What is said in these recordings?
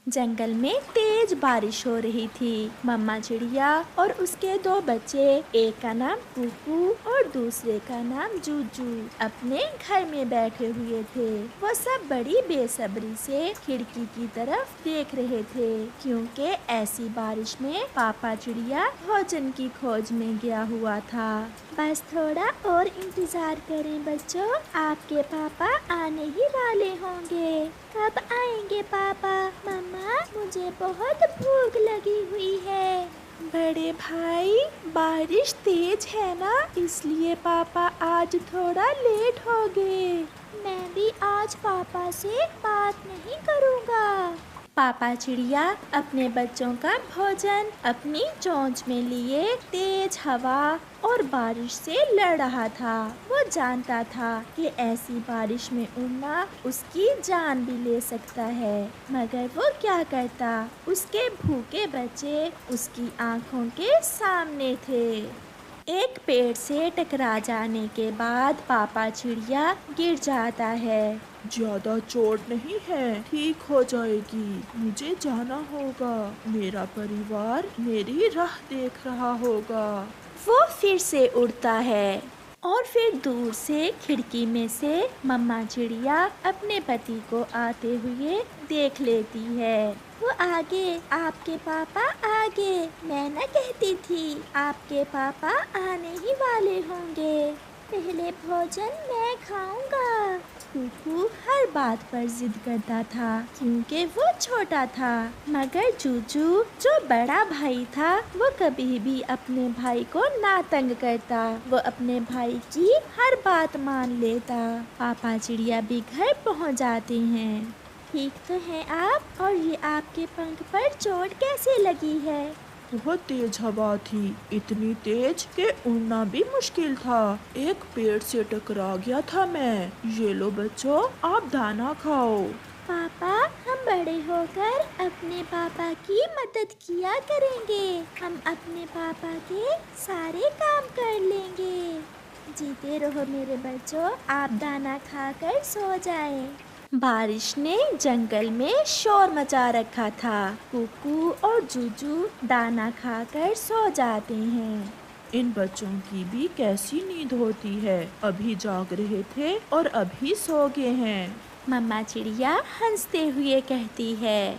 जंगल में तेज बारिश हो रही थी। मम्मा चिड़िया और उसके दो बच्चे, एक का नाम कुकू और दूसरे का नाम जूजू, अपने घर में बैठे हुए थे। वो सब बड़ी बेसब्री से खिड़की की तरफ देख रहे थे, क्योंकि ऐसी बारिश में पापा चिड़िया भोजन की खोज में गया हुआ था। बस थोड़ा और इंतजार करें बच्चों, आपके पापा आने ही वाले होंगे। कब आएंगे पापा? मम्मा, मुझे बहुत भूख लगी हुई है। बड़े भाई, बारिश तेज है ना, इसलिए पापा आज थोड़ा लेट हो गए। मैं भी आज पापा से बात नहीं करूँगा। पापा चिड़िया अपने बच्चों का भोजन अपनी चोंच में लिए तेज हवा और बारिश से लड़ रहा था। वो जानता था कि ऐसी बारिश में उड़ना उसकी जान भी ले सकता है, मगर वो क्या करता? उसके भूखे बच्चे उसकी आंखों के सामने थे। एक पेड़ से टकरा जाने के बाद पापा चिड़िया गिर जाता है। ज्यादा चोट नहीं है, ठीक हो जाएगी। मुझे जाना होगा, मेरा परिवार मेरी राह देख रहा होगा। वो फिर से उड़ता है और फिर दूर से खिड़की में से मम्मा चिड़िया अपने पति को आते हुए देख लेती है। वो आगे, आपके पापा आगे। मैं न कहती थी आपके पापा आने ही वाले होंगे। पहले भोजन मैं खाऊंगा। कुकू हर बात पर जिद करता था, क्योंकि वो छोटा था, मगर जूजू जो बड़ा भाई था वो कभी भी अपने भाई को ना तंग करता। वो अपने भाई की हर बात मान लेता। पापा चिड़िया भी घर पहुंच जाते हैं। ठीक तो है आप? और ये आपके पंख पर चोट कैसे लगी है? बहुत तेज हवा थी, इतनी तेज कि उड़ना भी मुश्किल था। एक पेड़ से टकरा गया था मैं। ये लो बच्चों, आप दाना खाओ। पापा, हम बड़े होकर अपने पापा की मदद किया करेंगे। हम अपने पापा के सारे काम कर लेंगे। जीते रहो मेरे बच्चों, आप दाना खाकर सो जाएं। बारिश ने जंगल में शोर मचा रखा था। कुकू और जूजू दाना खाकर सो जाते हैं। इन बच्चों की भी कैसी नींद होती है, अभी जाग रहे थे और अभी सो गए हैं। मम्मा चिड़िया हंसते हुए कहती है,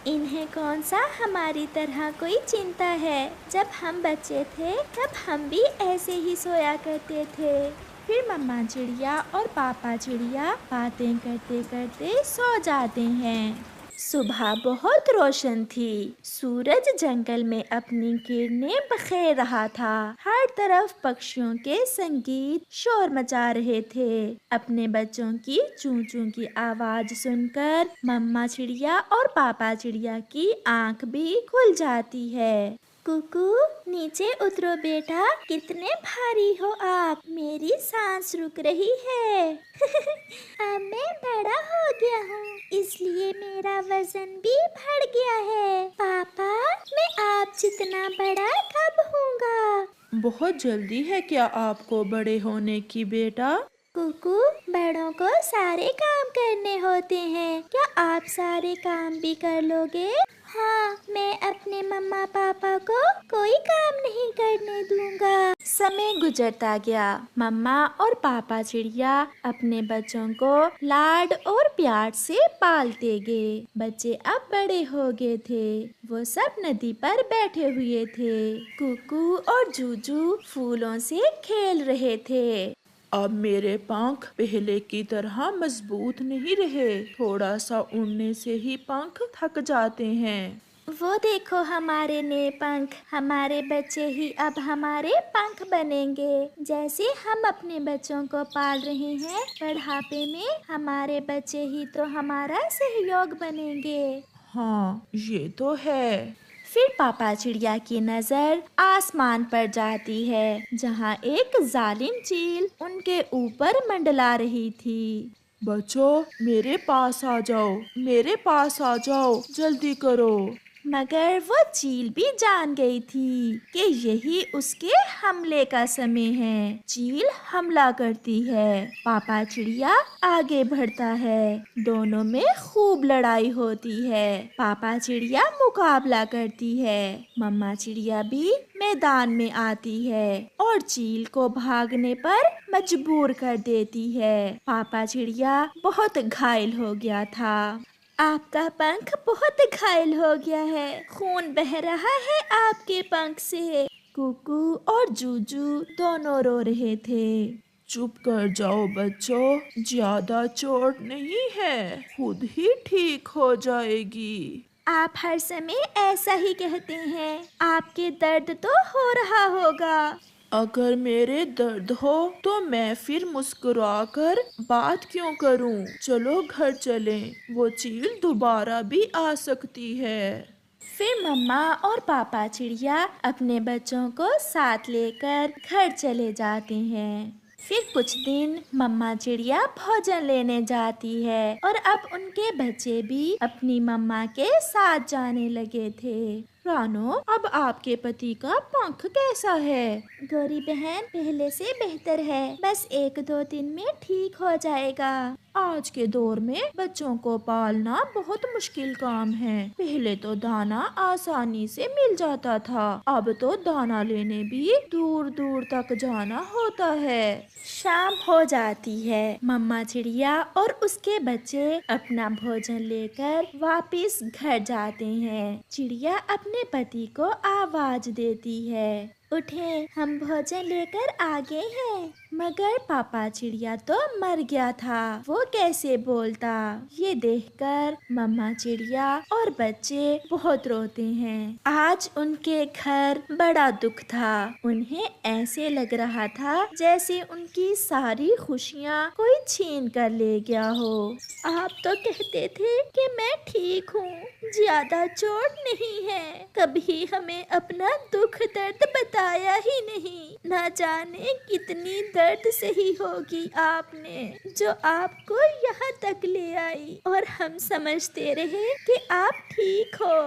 इन्हें कौन सा हमारी तरह कोई चिंता है। जब हम बच्चे थे तब हम भी ऐसे ही सोया करते थे। फिर मम्मा चिड़िया और पापा चिड़िया बातें करते करते सो जाते हैं। सुबह बहुत रोशन थी। सूरज जंगल में अपनी किरणें बखेर रहा था। हर तरफ पक्षियों के संगीत शोर मचा रहे थे। अपने बच्चों की चूं चूं की आवाज सुनकर मम्मा चिड़िया और पापा चिड़िया की आंख भी खुल जाती है। कुकू, नीचे उतरो बेटा, कितने भारी हो आप, मेरी सांस रुक रही है। अब मैं बड़ा हो गया हूँ, इसलिए मेरा वजन भी बढ़ गया है। पापा, मैं आप जितना बड़ा कब होऊंगा? बहुत जल्दी है क्या आपको बड़े होने की बेटा? कुकू, बड़ों को सारे काम करने होते हैं, क्या आप सारे काम भी कर लोगे? हाँ, मैं अपने मम्मा पापा को कोई काम नहीं करने दूंगा। समय गुजरता गया। मम्मा और पापा चिड़िया अपने बच्चों को लाड और प्यार से पालते गए। बच्चे अब बड़े हो गए थे। वो सब नदी पर बैठे हुए थे। कुकू और जूजू फूलों से खेल रहे थे। अब मेरे पंख पहले की तरह मजबूत नहीं रहे, थोड़ा सा उड़ने से ही पंख थक जाते हैं। वो देखो हमारे नए पंख, हमारे बच्चे ही अब हमारे पंख बनेंगे। जैसे हम अपने बच्चों को पाल रहे हैं, बुढ़ापे में हमारे बच्चे ही तो हमारा सहयोग बनेंगे। हाँ, ये तो है। फिर पापा चिड़िया की नजर आसमान पर जाती है, जहाँ एक जालिम चील उनके ऊपर मंडला रही थी। बच्चों, मेरे पास आ जाओ, मेरे पास आ जाओ, जल्दी करो। मगर वो चील भी जान गई थी कि यही उसके हमले का समय है। चील हमला करती है, पापा चिड़िया आगे बढ़ता है। दोनों में खूब लड़ाई होती है। पापा चिड़िया मुकाबला करती है, मम्मा चिड़िया भी मैदान में आती है और चील को भागने पर मजबूर कर देती है। पापा चिड़िया बहुत घायल हो गया था। आपका पंख बहुत घायल हो गया है, खून बह रहा है आपके पंख से। कुकू और जूजू दोनों रो रहे थे। चुप कर जाओ बच्चों, ज्यादा चोट नहीं है, खुद ही ठीक हो जाएगी। आप हर समय ऐसा ही कहते हैं, आपके दर्द तो हो रहा होगा। अगर मेरे दर्द हो तो मैं फिर मुस्कुराकर बात क्यों करूं? चलो घर चलें, वो चील दोबारा भी आ सकती है। फिर मम्मा और पापा चिड़िया अपने बच्चों को साथ लेकर घर चले जाते हैं। फिर कुछ दिन मम्मा चिड़िया भोजन लेने जाती है और अब उनके बच्चे भी अपनी मम्मा के साथ जाने लगे थे। रानो, अब आपके पति का पंख कैसा है? गौरी बहन पहले से बेहतर है, बस 1-2 दिन में ठीक हो जाएगा। आज के दौर में बच्चों को पालना बहुत मुश्किल काम है। पहले तो दाना आसानी से मिल जाता था, अब तो दाना लेने भी दूर दूर तक जाना होता है। शाम हो जाती है, मम्मा चिड़िया और उसके बच्चे अपना भोजन लेकर वापस घर जाते हैं। चिड़िया अपने पति को आवाज देती है, उठे, हम भोजन लेकर आ गए हैं। मगर पापा चिड़िया तो मर गया था, वो कैसे बोलता? ये देखकर मम्मा चिड़िया और बच्चे बहुत रोते हैं। आज उनके घर बड़ा दुख था। उन्हें ऐसे लग रहा था जैसे उनकी सारी खुशियाँ कोई छीन कर ले गया हो। आप तो कहते थे कि मैं ठीक हूँ, ज्यादा चोट नहीं है, कभी हमें अपना दुख दर्द बताया ही नहीं। न जाने कितनी दर्द सही होगी आपने, जो आपको यहाँ तक ले आई, और हम समझते रहे कि आप ठीक हो।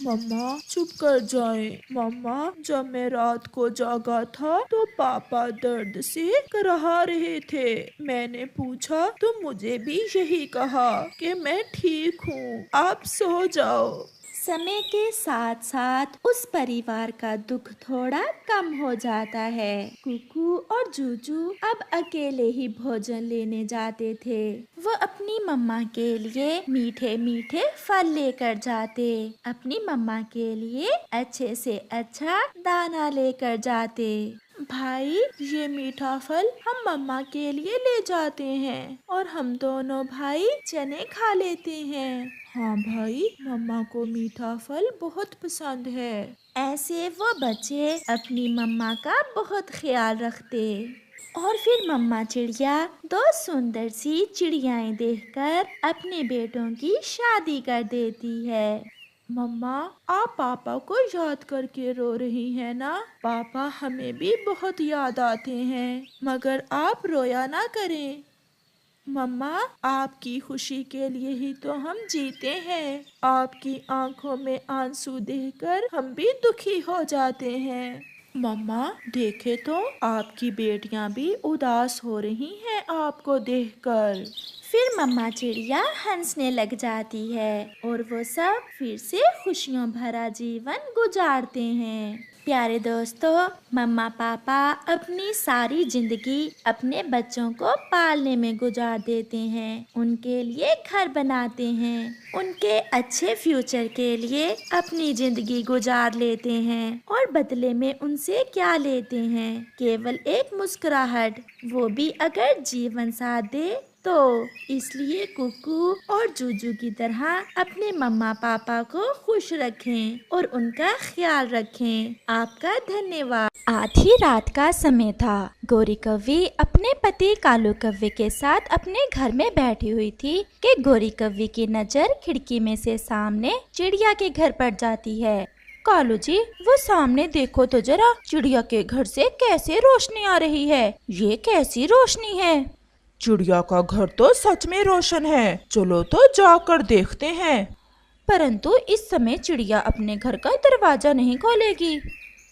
मम्मा चुप कर जाएं। मम्मा, जब मैं रात को जागा था तो पापा दर्द से कराह रहे थे। मैंने पूछा तो मुझे भी यही कहा कि मैं ठीक हूँ, आप सो जाओ। समय के साथ साथ उस परिवार का दुख थोड़ा कम हो जाता है। कुकू और जूजू अब अकेले ही भोजन लेने जाते थे। वो अपनी मम्मा के लिए मीठे मीठे फल लेकर जाते, अपनी मम्मा के लिए अच्छे से अच्छा दाना लेकर जाते। भाई, ये मीठा फल हम मम्मा के लिए ले जाते हैं और हम दोनों भाई चने खा लेते हैं। हाँ भाई, मम्मा को मीठा फल बहुत पसंद है। ऐसे वो बच्चे अपनी मम्मा का बहुत ख्याल रखते। और फिर मम्मा चिड़िया 2 सुंदर सी चिड़ियाएं देखकर अपने बेटों की शादी कर देती है। मम्मा, आप पापा को याद करके रो रही हैं ना? पापा हमें भी बहुत याद आते हैं, मगर आप रोया ना करें। मम्मा, आपकी खुशी के लिए ही तो हम जीते हैं। आपकी आंखों में आंसू देखकर हम भी दुखी हो जाते हैं। मम्मा, देखे तो आपकी बेटियां भी उदास हो रही हैं आपको देखकर। फिर मम्मा चिड़िया हंसने लग जाती है और वो सब फिर से खुशियों भरा जीवन गुजारते हैं। प्यारे दोस्तों, मम्मा पापा अपनी सारी जिंदगी अपने बच्चों को पालने में गुजार देते हैं, उनके लिए घर बनाते हैं, उनके अच्छे फ्यूचर के लिए अपनी जिंदगी गुजार लेते हैं और बदले में उनसे क्या लेते हैं? केवल एक मुस्कुराहट, वो भी अगर जीवन साथ दे तो। इसलिए कुकू और जूजू की तरह अपने मम्मा पापा को खुश रखें और उनका ख्याल रखें। आपका धन्यवाद। आधी रात का समय था। गौरी कव्वी अपने पति कालू कव्वे के साथ अपने घर में बैठी हुई थी कि गौरी कव्वी की नजर खिड़की में से सामने चिड़िया के घर पड़ जाती है। कालू जी, वो सामने देखो तो जरा, चिड़िया के घर से कैसे रोशनी आ रही है। ये कैसी रोशनी है? चिड़िया का घर तो सच में रोशन है, चलो तो जाकर देखते हैं। परंतु इस समय चिड़िया अपने घर का दरवाजा नहीं खोलेगी।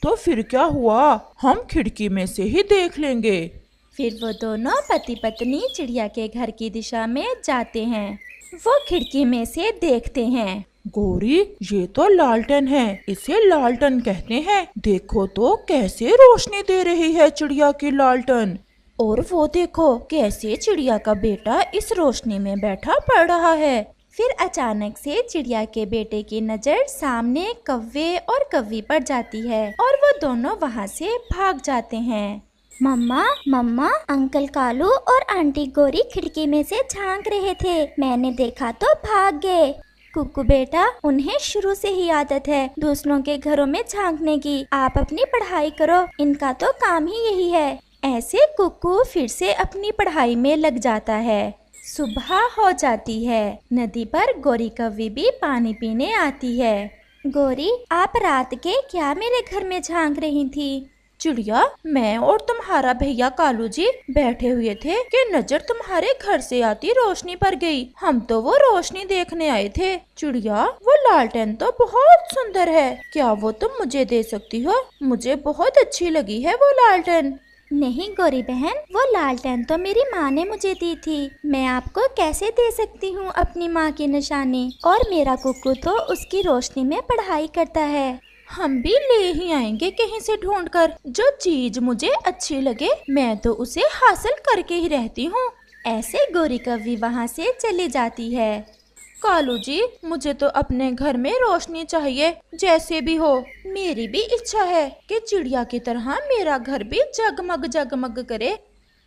तो फिर क्या हुआ, हम खिड़की में से ही देख लेंगे। फिर वो दोनों पति पत्नी चिड़िया के घर की दिशा में जाते हैं। वो खिड़की में से देखते हैं। गौरी, ये तो लालटेन है, इसे लालटेन कहते हैं। देखो तो कैसे रोशनी दे रही है चिड़िया की लालटेन। और वो देखो कैसे चिड़िया का बेटा इस रोशनी में बैठा पड़ रहा है। फिर अचानक से चिड़िया के बेटे की नजर सामने कौवे और कौवी पर जाती है और वो दोनों वहाँ से भाग जाते हैं। मम्मा मम्मा, अंकल कालू और आंटी गौरी खिड़की में से झांक रहे थे, मैंने देखा तो भाग गए। कुकू बेटा, उन्हें शुरू से ही आदत है दूसरों के घरों में झांकने की। आप अपनी पढ़ाई करो, इनका तो काम ही यही है। ऐसे कुकू फिर से अपनी पढ़ाई में लग जाता है। सुबह हो जाती है। नदी पर गौरी कौवी भी पानी पीने आती है। गौरी, आप रात के क्या मेरे घर में झांक रही थी? चिड़िया, मैं और तुम्हारा भैया कालू जी बैठे हुए थे कि नजर तुम्हारे घर से आती रोशनी पर गई। हम तो वो रोशनी देखने आए थे। चिड़िया, वो लालटेन तो बहुत सुंदर है, क्या वो तुम मुझे दे सकती हो? मुझे बहुत अच्छी लगी है वो लालटेन। नहीं गौरी बहन, वो लालटेन तो मेरी माँ ने मुझे दी थी। मैं आपको कैसे दे सकती हूँ अपनी माँ की निशानी? और मेरा कुक्कू तो उसकी रोशनी में पढ़ाई करता है। हम भी ले ही आएंगे कहीं से ढूंढकर। जो चीज मुझे अच्छी लगे मैं तो उसे हासिल करके ही रहती हूँ। ऐसे गौरी कौवी वहाँ से चली जाती है। कालू जी, मुझे तो अपने घर में रोशनी चाहिए, जैसे भी हो। मेरी भी इच्छा है कि चिड़िया की तरह मेरा घर भी जगमग जगमग करे।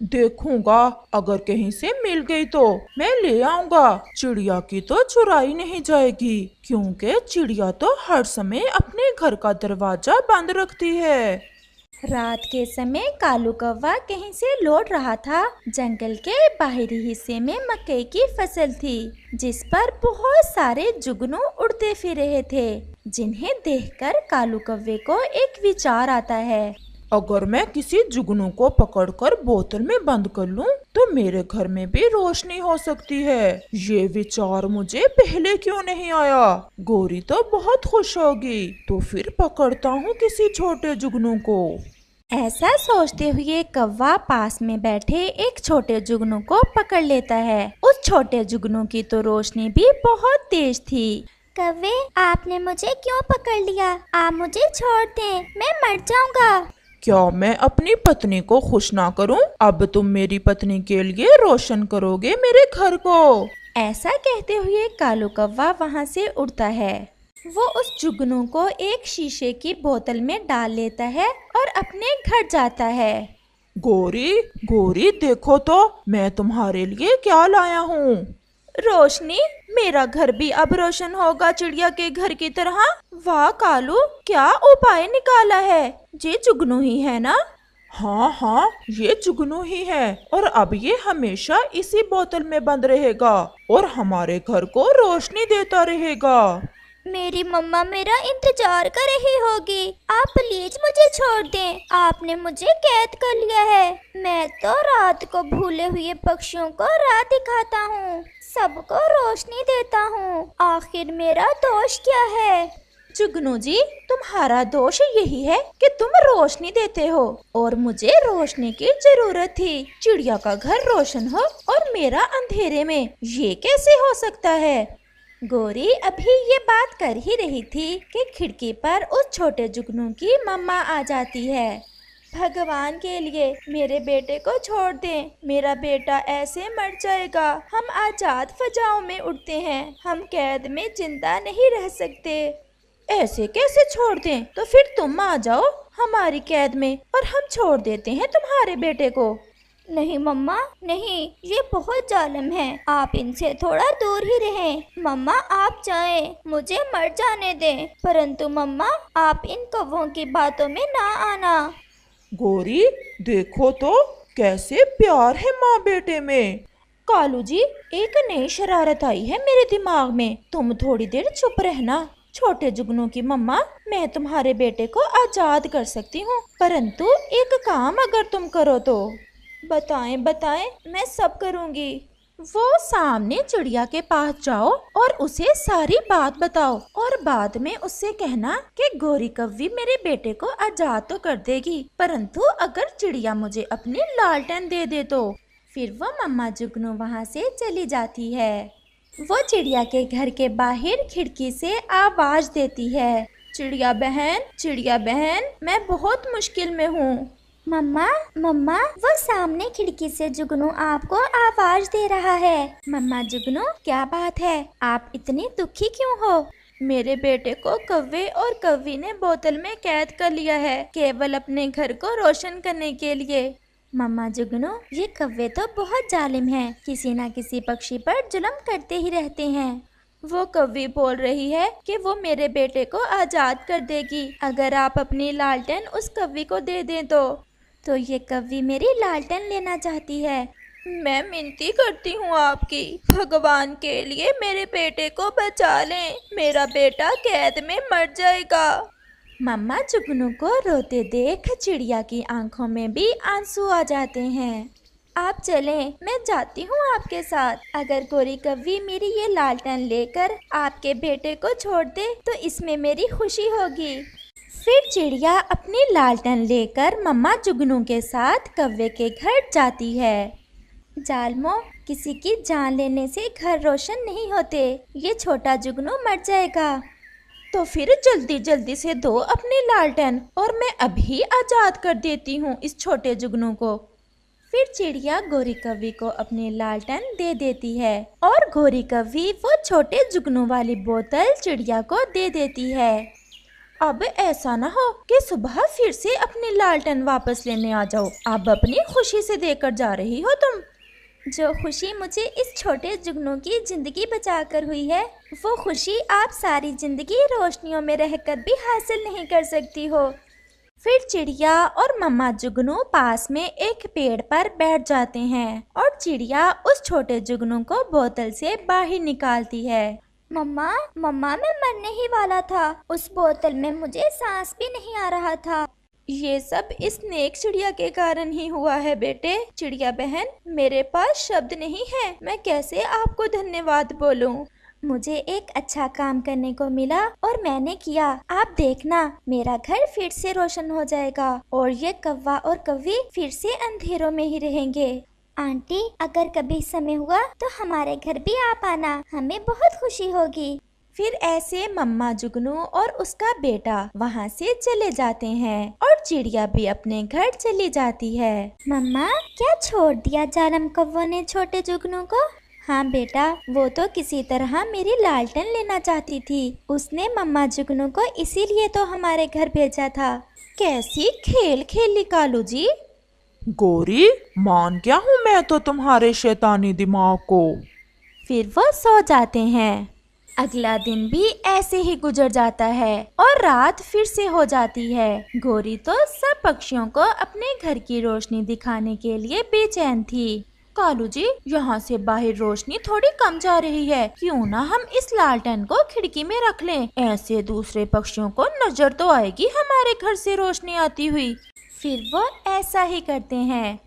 देखूंगा, अगर कहीं से मिल गई तो मैं ले आऊंगा। चिड़िया की तो चुराई नहीं जाएगी, क्योंकि चिड़िया तो हर समय अपने घर का दरवाजा बंद रखती है। रात के समय कालू कौवा कहीं से लौट रहा था। जंगल के बाहरी हिस्से में मकई की फसल थी, जिस पर बहुत सारे जुगनू उड़ते फिर रहे थे, जिन्हें देखकर कालू कौवे को एक विचार आता है। अगर मैं किसी जुगनू को पकड़कर बोतल में बंद कर लूं, तो मेरे घर में भी रोशनी हो सकती है। ये विचार मुझे पहले क्यों नहीं आया? गौरी तो बहुत खुश होगी। तो फिर पकड़ता हूँ किसी छोटे जुगनू को। ऐसा सोचते हुए कौवा पास में बैठे एक छोटे जुगनू को पकड़ लेता है। उस छोटे जुगनू की तो रोशनी भी बहुत तेज थी। कौवे, आपने मुझे क्यों पकड़ लिया? आप मुझे छोड़ दें, मैं मर जाऊंगा। क्या मैं अपनी पत्नी को खुश ना करूं? अब तुम मेरी पत्नी के लिए रोशन करोगे मेरे घर को। ऐसा कहते हुए कालू कौवा वहाँ से उड़ता है। वो उस जुगनू को एक शीशे की बोतल में डाल लेता है और अपने घर जाता है। गौरी, गौरी, देखो तो मैं तुम्हारे लिए क्या लाया हूँ। रोशनी, मेरा घर भी अब रोशन होगा चिड़िया के घर की तरह। वाह कालू, क्या उपाय निकाला है। ये जुगनू ही है ना? हाँ हाँ, ये जुगनू ही है, और अब ये हमेशा इसी बोतल में बंद रहेगा और हमारे घर को रोशनी देता रहेगा। मेरी मम्मा मेरा इंतजार कर रही होगी। आप प्लीज मुझे छोड़ दें, आपने मुझे कैद कर लिया है। मैं तो रात को भूले हुए पक्षियों को राह दिखाता हूँ, सबको रोशनी देता हूँ। आखिर मेरा दोष क्या है? जुगनू जी, तुम्हारा दोष यही है कि तुम रोशनी देते हो और मुझे रोशनी की जरूरत थी। चिड़िया का घर रोशन हो और मेरा अंधेरे में, ये कैसे हो सकता है? गौरी अभी ये बात कर ही रही थी कि खिड़की पर उस छोटे जुगनू की मम्मा आ जाती है। भगवान के लिए मेरे बेटे को छोड़ दें, मेरा बेटा ऐसे मर जाएगा। हम आजाद फजाओं में उड़ते हैं, हम कैद में जिंदा नहीं रह सकते। ऐसे कैसे छोड़ दें? तो फिर तुम आ जाओ हमारी कैद में और हम छोड़ देते हैं तुम्हारे बेटे को। नहीं मम्मा, नहीं, ये बहुत जालिम है। आप इनसे थोड़ा दूर ही रहें। मम्मा आप जाएं, मुझे मर जाने दें, परंतु मम्मा आप इन कौवों की बातों में ना आना। गौरी, देखो तो कैसे प्यार है माँ बेटे में। कालू जी, एक नई शरारत आई है मेरे दिमाग में, तुम थोड़ी देर चुप रहना। छोटे जुगनू की मम्मा, मैं तुम्हारे बेटे को आजाद कर सकती हूँ, परंतु एक काम अगर तुम करो तो। बताएं बताएं, मैं सब करूँगी। वो सामने चिड़िया के पास जाओ और उसे सारी बात बताओ और बाद में उससे कहना कि गोरी कव्वी मेरे बेटे को आजाद तो कर देगी, परंतु अगर चिड़िया मुझे अपनी लालटेन दे दे तो। फिर वो मम्मा जुगनू वहाँ से चली जाती है। वो चिड़िया के घर के बाहर खिड़की से आवाज देती है, चिड़िया बहन, मैं बहुत मुश्किल में हूँ। मम्मा मम्मा, वो सामने खिड़की से जुगनू आपको आवाज दे रहा है। मम्मा जुगनू, क्या बात है, आप इतनी दुखी क्यों हो? मेरे बेटे को कव्वे और कव्वी ने बोतल में कैद कर लिया है, केवल अपने घर को रोशन करने के लिए। मम्मा जुगनू, ये कव्वे तो बहुत जालिम हैं, किसी न किसी पक्षी पर जुल्म करते ही रहते हैं। वो कव्वी बोल रही है कि वो मेरे बेटे को आजाद कर देगी अगर आप अपनी लालटेन उस कव्वी को दे दें तो ये कव्वी मेरी लालटेन लेना चाहती है। मैं मिनती करती हूँ आपकी, भगवान के लिए मेरे बेटे को बचा लें, मेरा बेटा कैद में मर जाएगा। मम्मा जुगनू को रोते देख चिड़िया की आंखों में भी आंसू आ जाते हैं। आप चलें, मैं जाती हूँ आपके साथ। अगर गोरी कव्वी मेरी ये लालटेन लेकर आपके बेटे को छोड़ दे तो इसमें मेरी खुशी होगी। फिर चिड़िया अपनी लालटेन लेकर मम्मा जुगनू के साथ कव्वे के घर जाती है। जालमो, किसी की जान लेने से घर रोशन नहीं होते, ये छोटा जुगनू मर जाएगा। तो फिर जल्दी जल्दी से दो अपनी लालटेन और मैं अभी आजाद कर देती हूँ इस छोटे जुगनू को। फिर चिड़िया गोरी कव्वी को अपनी लालटेन दे देती है और गोरी कव्वी वो छोटे जुगनू वाली बोतल चिड़िया को दे देती है। अब ऐसा ना हो कि सुबह फिर से अपनी लालटेन वापस लेने आ जाओ, अब अपनी खुशी से देकर जा रही हो तुम। जो खुशी मुझे इस छोटे जुगनू की जिंदगी बचाकर हुई है, वो खुशी आप सारी जिंदगी रोशनियों में रहकर भी हासिल नहीं कर सकती हो। फिर चिड़िया और मम्मा जुगनू पास में एक पेड़ पर बैठ जाते हैं और चिड़िया उस छोटे जुगनू को बोतल से बाहर निकालती है। मम्मा मैं मरने ही वाला था, उस बोतल में मुझे सांस भी नहीं आ रहा था। ये सब इस नेक चिड़िया के कारण ही हुआ है बेटे। चिड़िया बहन, मेरे पास शब्द नहीं है, मैं कैसे आपको धन्यवाद बोलूं। मुझे एक अच्छा काम करने को मिला और मैंने किया। आप देखना, मेरा घर फिर से रोशन हो जाएगा और ये कव्वा और कव्वी फिर से अंधेरों में ही रहेंगे। आंटी, अगर कभी समय हुआ तो हमारे घर भी आप आना, हमें बहुत खुशी होगी। फिर ऐसे मम्मा जुगनू और उसका बेटा वहाँ से चले जाते हैं और चिड़िया भी अपने घर चली जाती है। मम्मा, क्या छोड़ दिया जालम कव्वों ने छोटे जुगनू को? हाँ बेटा, वो तो किसी तरह मेरी लालटेन लेना चाहती थी। उसने मम्मा जुगनू को इसीलिए तो हमारे घर भेजा था। कैसी खेल खेली कालू जी। गोरी, मान गया हूँ मैं तो तुम्हारे शैतानी दिमाग को। फिर वो सो जाते हैं। अगला दिन भी ऐसे ही गुजर जाता है और रात फिर से हो जाती है। गोरी तो सब पक्षियों को अपने घर की रोशनी दिखाने के लिए बेचैन थी। कालू जी, यहाँ से बाहर रोशनी थोड़ी कम जा रही है, क्यों ना हम इस लालटेन को खिड़की में रख लें, ऐसे दूसरे पक्षियों को नजर तो आएगी हमारे घर से रोशनी आती हुई। फिर वो ऐसा ही करते हैं।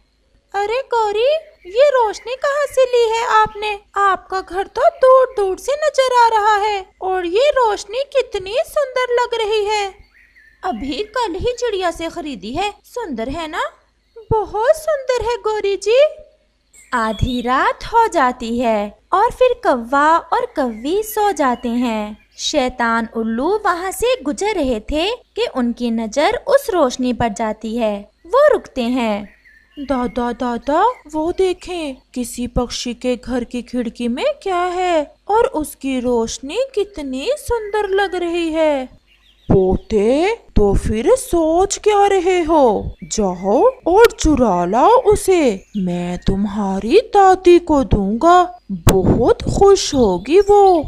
अरे गौरी, ये रोशनी कहाँ से ली है आपने? आपका घर तो दूर दूर से नजर आ रहा है और ये रोशनी कितनी सुंदर लग रही है। अभी कल ही चिड़िया से खरीदी है, सुंदर है ना? बहुत सुंदर है गौरी जी। आधी रात हो जाती है और फिर कव्वा और कव्वी सो जाते हैं। शैतान उल्लू वहाँ से गुजर रहे थे कि उनकी नजर उस रोशनी पर जाती है। वो रुकते हैं। दादा दादा, वो देखें, किसी पक्षी के घर की खिड़की में क्या है और उसकी रोशनी कितनी सुंदर लग रही है। पोते, तो फिर सोच क्या रहे हो? जाओ और चुरा लाओ उसे, मैं तुम्हारी दादी को दूंगा, बहुत खुश होगी वो।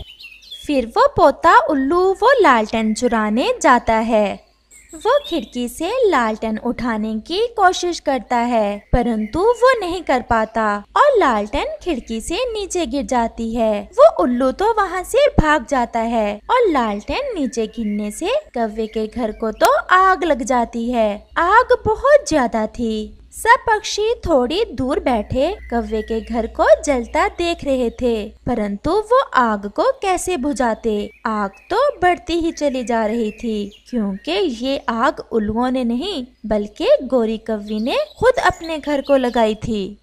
फिर वो पोता उल्लू वो लालटेन चुराने जाता है। वो खिड़की से लालटेन उठाने की कोशिश करता है, परंतु वो नहीं कर पाता और लालटेन खिड़की से नीचे गिर जाती है। वो उल्लू तो वहाँ से भाग जाता है और लालटेन नीचे गिरने से कव्वे के घर को तो आग लग जाती है। आग बहुत ज्यादा थी। सब पक्षी थोड़ी दूर बैठे कौवे के घर को जलता देख रहे थे, परंतु वो आग को कैसे बुझाते। आग तो बढ़ती ही चली जा रही थी, क्योंकि ये आग उल्लुओं ने नहीं बल्कि गोरी कौवी ने खुद अपने घर को लगाई थी।